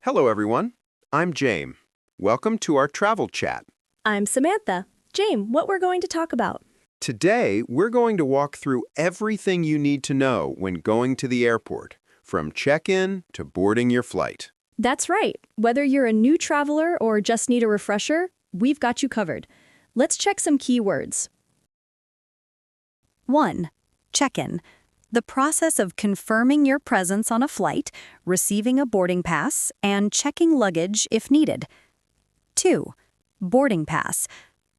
Hello, everyone. I'm James. Welcome to our travel chat. I'm Samantha. James, what we're going to talk about? Today, we're going to walk through everything you need to know when going to the airport, from check-in to boarding your flight. That's right. Whether you're a new traveler or just need a refresher, we've got you covered. Let's check some keywords. 1. Check-in. The process of confirming your presence on a flight, receiving a boarding pass, and checking luggage if needed. 2. Boarding pass.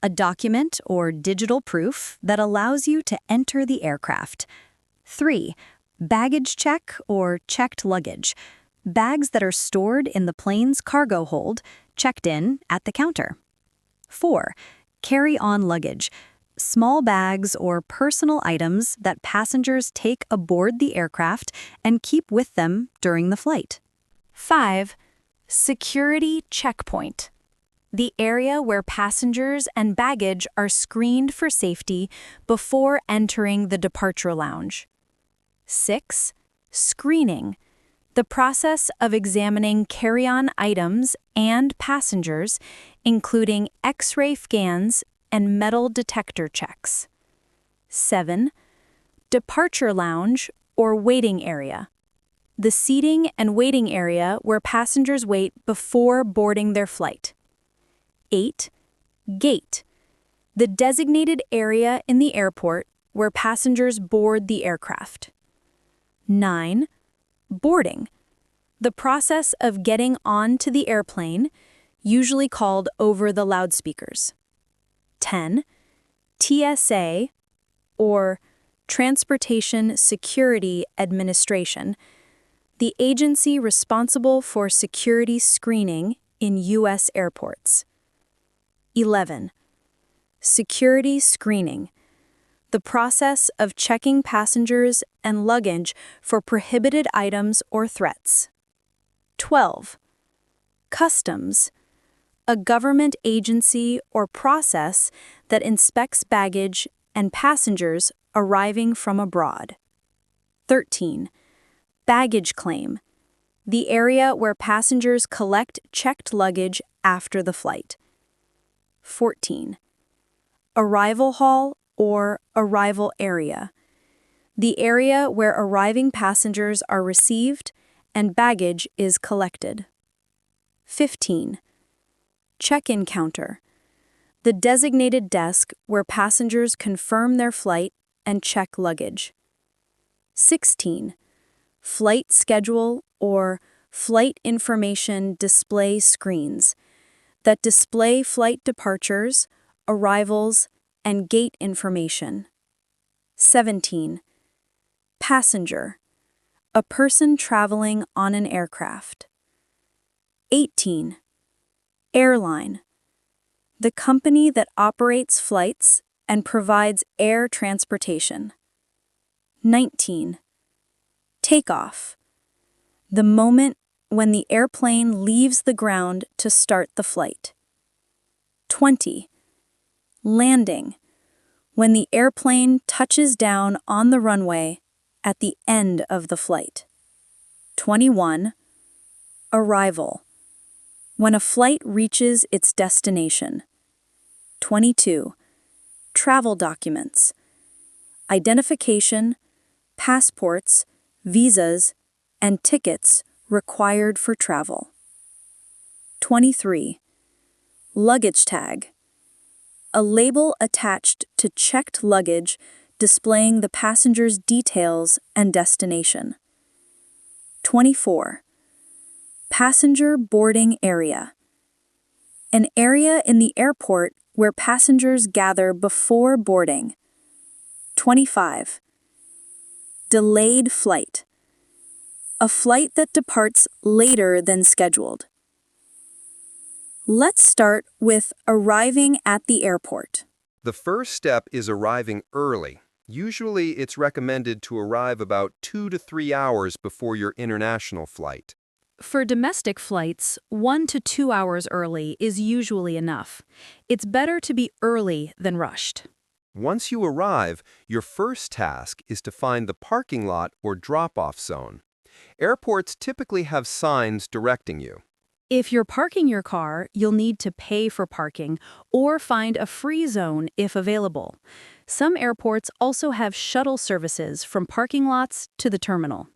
A document or digital proof that allows you to enter the aircraft. 3. Baggage check or checked luggage. Bags that are stored in the plane's cargo hold, checked in at the counter. 4. Carry-on luggage. Small bags or personal items that passengers take aboard the aircraft and keep with them during the flight. 5. Security checkpoint. The area where passengers and baggage are screened for safety before entering the departure lounge. 6. Screening. The process of examining carry-on items and passengers, including X-ray scans and metal detector checks. 7. Departure lounge or waiting area. The seating and waiting area where passengers wait before boarding their flight. 8. Gate. The designated area in the airport where passengers board the aircraft. 9. Boarding. The process of getting onto the airplane, usually called over the loudspeakers. 10. TSA, or Transportation Security Administration, the agency responsible for security screening in U.S. airports. 11. Security screening, the process of checking passengers and luggage for prohibited items or threats. 12. Customs, a government agency or process that inspects baggage and passengers arriving from abroad. 13. Baggage claim, the area where passengers collect checked luggage after the flight. 14. Arrival hall or arrival area, the area where arriving passengers are received and baggage is collected. 15. Check-in counter, the designated desk where passengers confirm their flight and check luggage. 16. Flight schedule or flight information display screens that display flight departures, arrivals, and gate information. 17. Passenger, a person traveling on an aircraft. 18. Airline, the company that operates flights and provides air transportation. 19. Takeoff, the moment when the airplane leaves the ground to start the flight. 20. Landing, when the airplane touches down on the runway at the end of the flight. 21. Arrival, when a flight reaches its destination. 22. Travel documents, identification, passports, visas, and tickets required for travel. 23. Luggage tag, a label attached to checked luggage displaying the passenger's details and destination. 24. Passenger boarding area, an area in the airport where passengers gather before boarding. 25. Delayed flight, a flight that departs later than scheduled. Let's start with arriving at the airport. The first step is arriving early. Usually, it's recommended to arrive about 2 to 3 hours before your international flight. For domestic flights, 1 to 2 hours early is usually enough. It's better to be early than rushed. Once you arrive, your first task is to find the parking lot or drop-off zone. Airports typically have signs directing you. If you're parking your car, you'll need to pay for parking or find a free zone if available. Some airports also have shuttle services from parking lots to the terminal.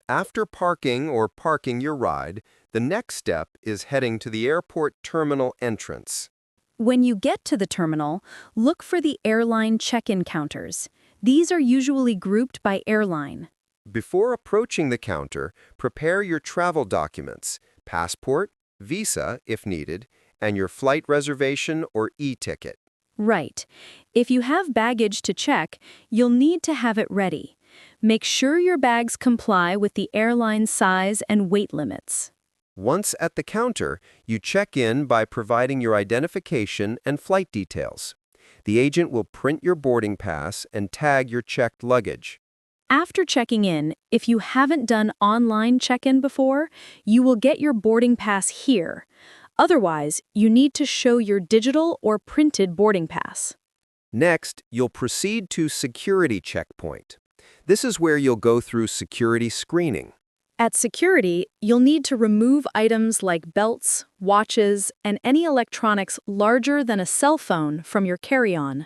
After parking or parking your ride, the next step is heading to the airport terminal entrance. When you get to the terminal, look for the airline check-in counters. These are usually grouped by airline. Before approaching the counter, prepare your travel documents, passport, visa if needed, and your flight reservation or e-ticket. Right. If you have baggage to check, you'll need to have it ready. Make sure your bags comply with the airline size and weight limits. Once at the counter, you check in by providing your identification and flight details. The agent will print your boarding pass and tag your checked luggage. After checking in, if you haven't done online check-in before, you will get your boarding pass here. Otherwise, you need to show your digital or printed boarding pass. Next, you'll proceed to security checkpoint. This is where you'll go through security screening. At security, you'll need to remove items like belts, watches, and any electronics larger than a cell phone from your carry-on.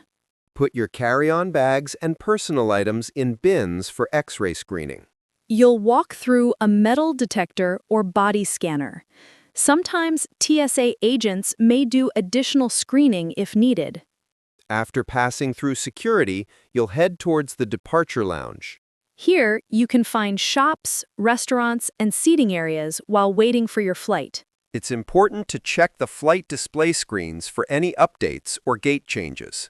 Put your carry-on bags and personal items in bins for X-ray screening. You'll walk through a metal detector or body scanner. Sometimes TSA agents may do additional screening if needed. After passing through security, you'll head towards the departure lounge. Here, you can find shops, restaurants, and seating areas while waiting for your flight. It's important to check the flight display screens for any updates or gate changes.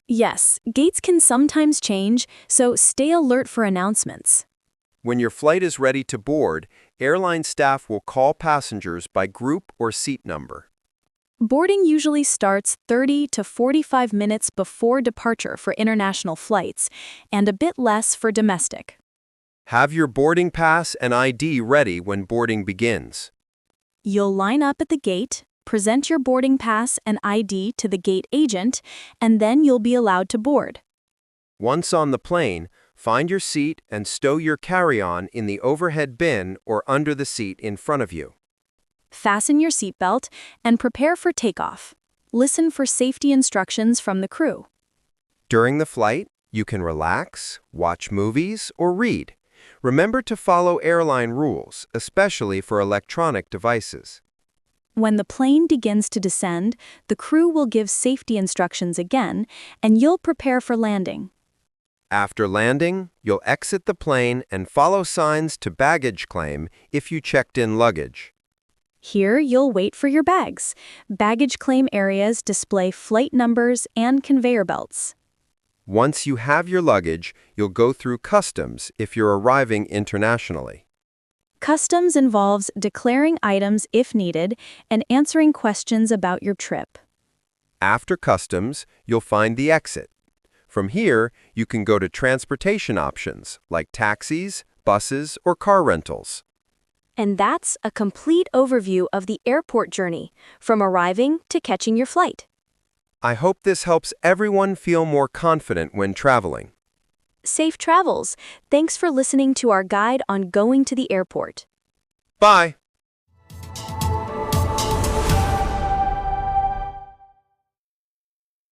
Yes, gates can sometimes change, so stay alert for announcements. When your flight is ready to board, airline staff will call passengers by group or seat number. Boarding usually starts 30 to 45 minutes before departure for international flights, and a bit less for domestic. Have your boarding pass and ID ready when boarding begins. You'll line up at the gate, present your boarding pass and ID to the gate agent, and then you'll be allowed to board. Once on the plane, find your seat and stow your carry-on in the overhead bin or under the seat in front of you. Fasten your seatbelt and prepare for takeoff. Listen for safety instructions from the crew. During the flight, you can relax, watch movies, or read. Remember to follow airline rules, especially for electronic devices. When the plane begins to descend, the crew will give safety instructions again, and you'll prepare for landing. After landing, you'll exit the plane and follow signs to baggage claim if you checked in luggage. Here, you'll wait for your bags. Baggage claim areas display flight numbers and conveyor belts. Once you have your luggage, you'll go through customs if you're arriving internationally. Customs involves declaring items if needed and answering questions about your trip. After customs, you'll find the exit. From here, you can go to transportation options like taxis, buses, or car rentals. And that's a complete overview of the airport journey, from arriving to catching your flight. I hope this helps everyone feel more confident when traveling. Safe travels. Thanks for listening to our guide on going to the airport. Bye!